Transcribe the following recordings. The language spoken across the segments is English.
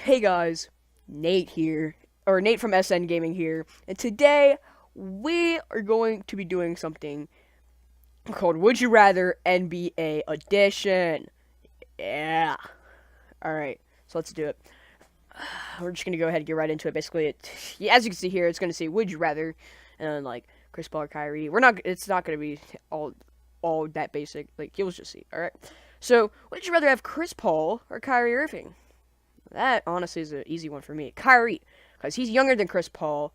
Hey guys, Nate here, or Nate from SN Gaming here, and today we are going to be doing something called Would You Rather NBA Edition. Yeah. Alright, so let's do it. We're just gonna go ahead and get right into it. Basically, as you can see here, it's gonna say Would You Rather, and then, like Chris Paul or Kyrie. It's not gonna be all that basic. Like, you'll just see. Alright. So, would you rather have Chris Paul or Kyrie Irving? That honestly is an easy one for me. Kyrie, because he's younger than Chris Paul,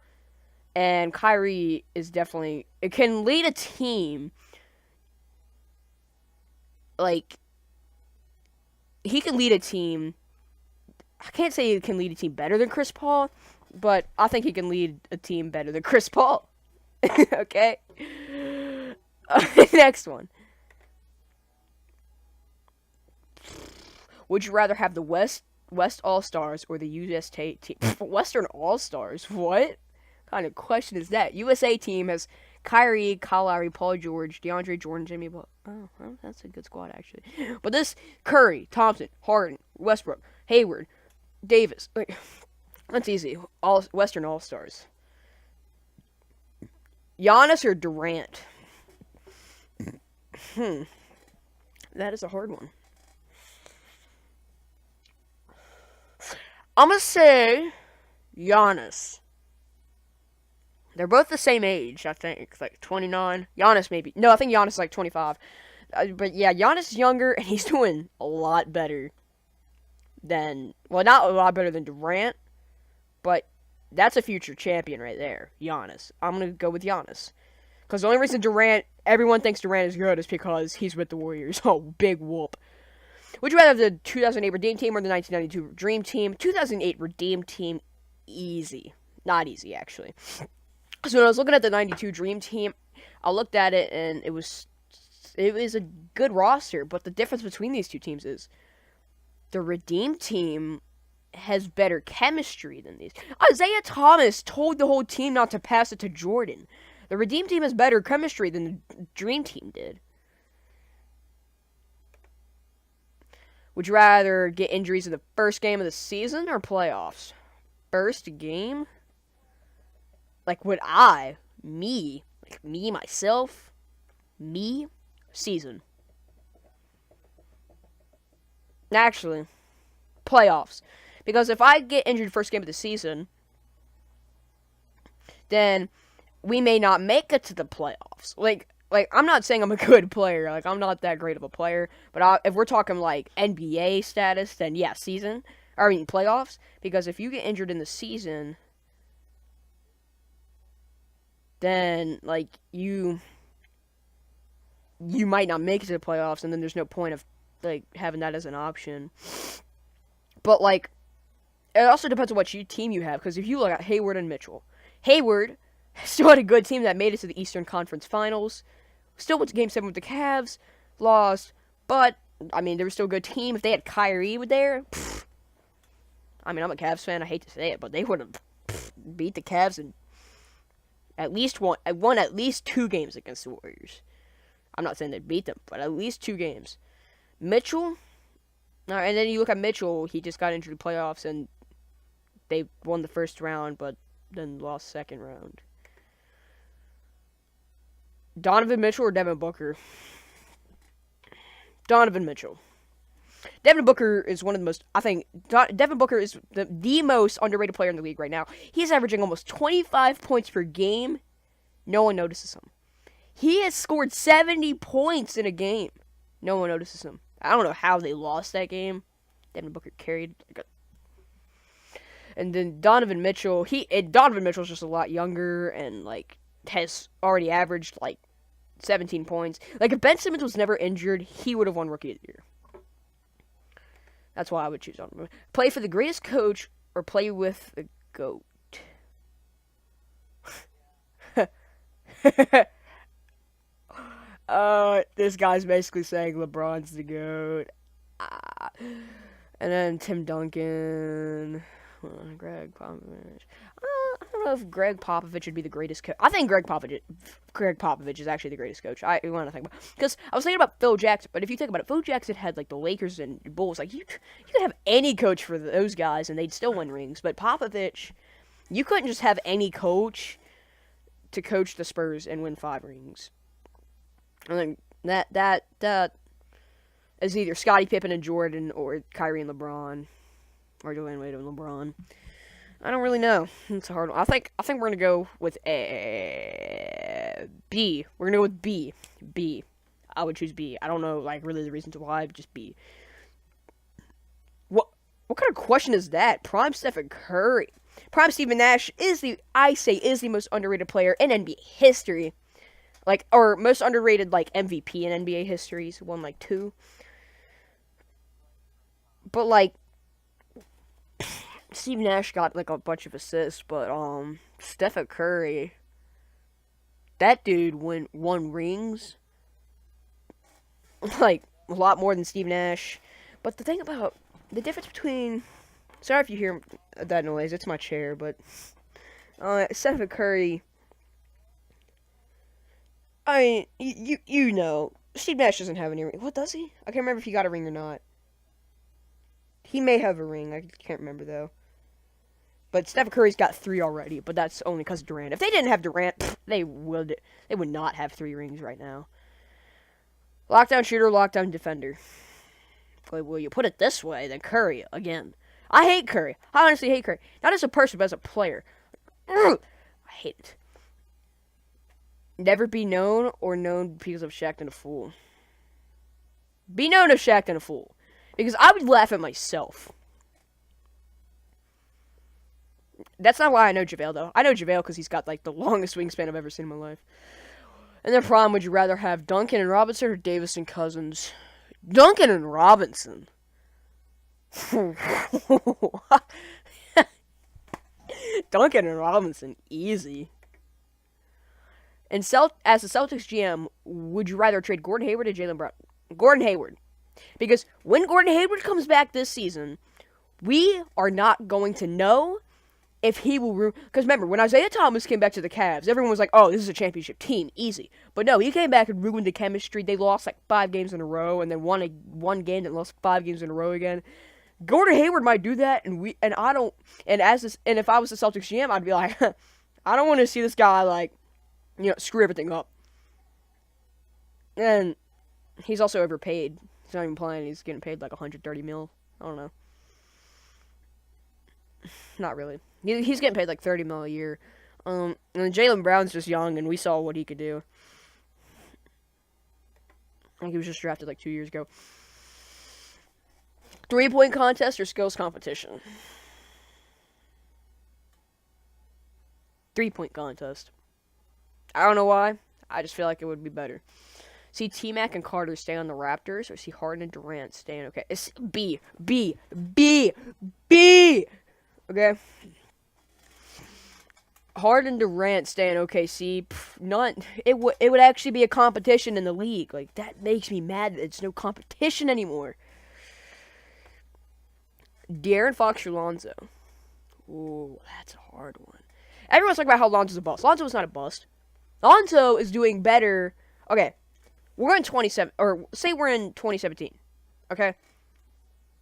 and Kyrie is definitely it can lead a team. Like he can lead a team. I can't say he can lead a team better than Chris Paul, but I think he can lead a team better than Chris Paul. Okay. Next one. Would you rather have the West All Stars or the USA team? Western All Stars? What kind of question is that? USA team has Kyrie, Kyle Lowry, Paul George, DeAndre Jordan, Jimmy Butler. Oh, well, that's a good squad actually. But this Curry, Thompson, Harden, Westbrook, Hayward, Davis. That's easy. All Western All Stars. Giannis or Durant? That is a hard one. I'm gonna say Giannis. They're both the same age, I think. Like 29. Giannis maybe. No, I think Giannis is like 25. But yeah, Giannis is younger and he's doing a lot better than. Well, not a lot better than Durant, but that's a future champion right there. Giannis. I'm gonna go with Giannis. Because the only reason everyone thinks Durant is good is because he's with the Warriors. Oh, big whoop. Would you rather have the 2008 Redeem Team or the 1992 Dream Team? 2008 Redeem Team, easy. Not easy, actually. So when I was looking at the 92 Dream Team, I looked at it and it was a good roster, but the difference between these two teams is the Redeem Team has better chemistry than these. Isaiah Thomas told the whole team not to pass it to Jordan. The Redeem Team has better chemistry than the Dream Team did. Would you rather get injuries in the first game of the season or playoffs? First game? Like, myself, season. Actually, playoffs. Because if I get injured first game of the season, then we may not make it to the playoffs. Like I'm not saying I'm a good player. Like, I'm not that great of a player. But if we're talking, like, NBA status, then, yeah, playoffs. Because if you get injured in the season, then, like, you might not make it to the playoffs, and then there's no point of, like, having that as an option. But, like, it also depends on what team you have. Because if you look at Hayward and Mitchell, Hayward still had a good team that made it to the Eastern Conference Finals. Still went to Game 7 with the Cavs. Lost. But, I mean, they were still a good team. If they had Kyrie there, I mean, I'm a Cavs fan. I hate to say it, but they would have beat the Cavs and won at least 2 games against the Warriors. I'm not saying they beat them, but at least 2 games. Mitchell, and then you look at Mitchell. He just got injured in the playoffs, and they won the first round, but then lost second round. Donovan Mitchell or Devin Booker? Donovan Mitchell. Devin Booker is one of the most, I think, Devin Booker is the most underrated player in the league right now. He's averaging almost 25 points per game. No one notices him. He has scored 70 points in a game. No one notices him. I don't know how they lost that game. Devin Booker carried. And then Donovan Mitchell, Donovan Mitchell's just a lot younger and, like, has already averaged, like, 17 points. Like, if Ben Simmons was never injured, he would have won Rookie of the Year. That's why I would choose Donovan. Play for the greatest coach or play with the GOAT? This guy's basically saying LeBron's the GOAT. And then Tim Duncan. Greg Popovich. don't know if Greg Popovich would be the greatest coach. I think Greg Popovich is actually the greatest coach. I want to think about, because I was thinking about Phil Jackson, but if you think about it, Phil Jackson had like the Lakers and Bulls. Like you could have any coach for those guys and they'd still win rings. But Popovich, you couldn't just have any coach to coach the Spurs and win 5 rings. I think that is either Scottie Pippen and Jordan or Kyrie and LeBron or Dwayne Wade and LeBron. I don't really know. It's a hard one. I think we're gonna go with a B. We're gonna go with B. B. I would choose B. I don't know like really the reasons why, but just B. What kind of question is that? Prime Stephen Curry. Prime Stephen Nash is the most underrated player in NBA history. Like, or most underrated like MVP in NBA history. He's won like 2. But like Steve Nash got like a bunch of assists, but Stephen Curry, that dude won rings, like a lot more than Steve Nash. But the thing about the difference between, sorry if you hear that noise, it's my chair, but Stephen Curry, I mean, you know, Steve Nash doesn't have any ring. What does he? I can't remember if he got a ring or not. He may have a ring. I can't remember though. But Stephen Curry's got 3 already, but that's only because of Durant. If they didn't have Durant, they would not have 3 rings right now. Lockdown shooter, lockdown defender. But will you put it this way, then Curry, again. I hate Curry. I honestly hate Curry. Not as a person, but as a player. I hate it. Never be known or known because of Shaq and a fool. Be known as Shaq and a fool. Because I would laugh at myself. That's not why I know JaVale, though. I know JaVale because he's got, like, the longest wingspan I've ever seen in my life. And then problem, would you rather have Duncan and Robinson or Davis and Cousins? Duncan and Robinson. Duncan and Robinson, easy. And as a Celtics GM, would you rather trade Gordon Hayward or Jaylen Brown? Gordon Hayward. Because when Gordon Hayward comes back this season, we are not going to know if he will because remember, when Isaiah Thomas came back to the Cavs, everyone was like, oh, this is a championship team, easy. But no, he came back and ruined the chemistry. They lost like 5 games in a row, and then won one game and lost 5 games in a row again. Gordon Hayward might do that, and if I was the Celtics GM, I'd be like, I don't want to see this guy like, screw everything up. And he's also overpaid. He's not even playing. He's getting paid like $130 million. I don't know. Not really. He's getting paid like $30 million a year. And Jaylen Brown's just young, and we saw what he could do. I think he was just drafted like 2 years ago. 3-point contest or skills competition? 3-point contest. I don't know why. I just feel like it would be better. See T-Mac and Carter stay on the Raptors, or see Harden and Durant staying okay? It's B. Okay. Harden, Durant staying OKC. It would actually be a competition in the league. Like, that makes me mad that it's no competition anymore. De'Aaron Fox or Lonzo? Ooh, that's a hard one. Everyone's talking about how Lonzo's a bust. Lonzo is not a bust. Lonzo is doing better. Okay, we're in 2017. Okay,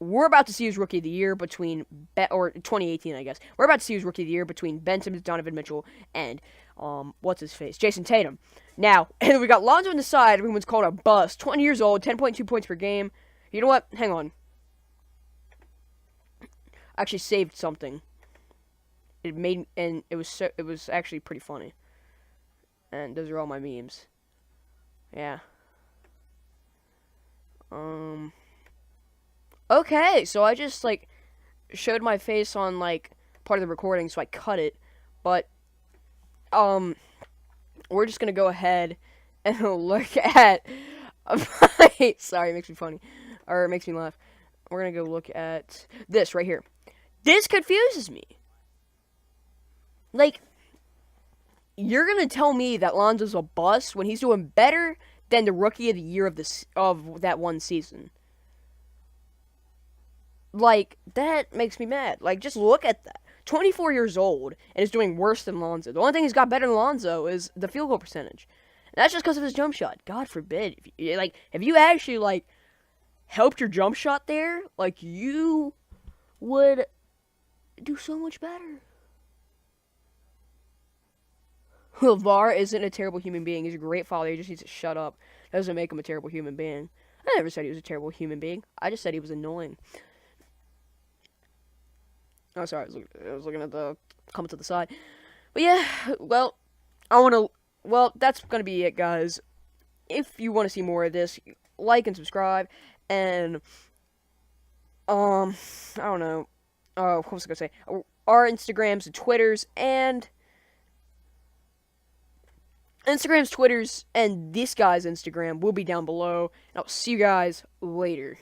we're about to see his rookie of the year or 2018, I guess. We're about to see his rookie of the year between Ben Simmons, Donovan Mitchell, and what's his face, Jason Tatum. Now, and we got Lonzo on the side. Everyone's called a bust. 20 years old, 10.2 points per game. You know what? Hang on. I actually saved something. It was actually pretty funny. And those are all my memes. Yeah. Okay, so I just, showed my face on, part of the recording, so I cut it. But, we're just gonna go ahead and look at... Sorry, it makes me funny. Or it makes me laugh. We're gonna go look at this right here. This confuses me. You're gonna tell me that Lonzo's a bust when he's doing better than the rookie of the year of that one season. That makes me mad. Just look at that. 24 years old and is doing worse than Lonzo. The only thing he's got better than Lonzo is the field goal percentage. And that's just because of his jump shot. God forbid. If you actually, like, helped your jump shot there, like, you would do so much better. LeVar isn't a terrible human being. He's a great father. He just needs to shut up. That doesn't make him a terrible human being. I never said he was a terrible human being. I just said he was annoying. Oh, sorry. I was looking at the comment to the side. But yeah, well, that's going to be it, guys. If you want to see more of this, like and subscribe. And, I don't know. What was I going to say? Our Instagrams and Twitters and this guy's Instagram will be down below. And I'll see you guys later.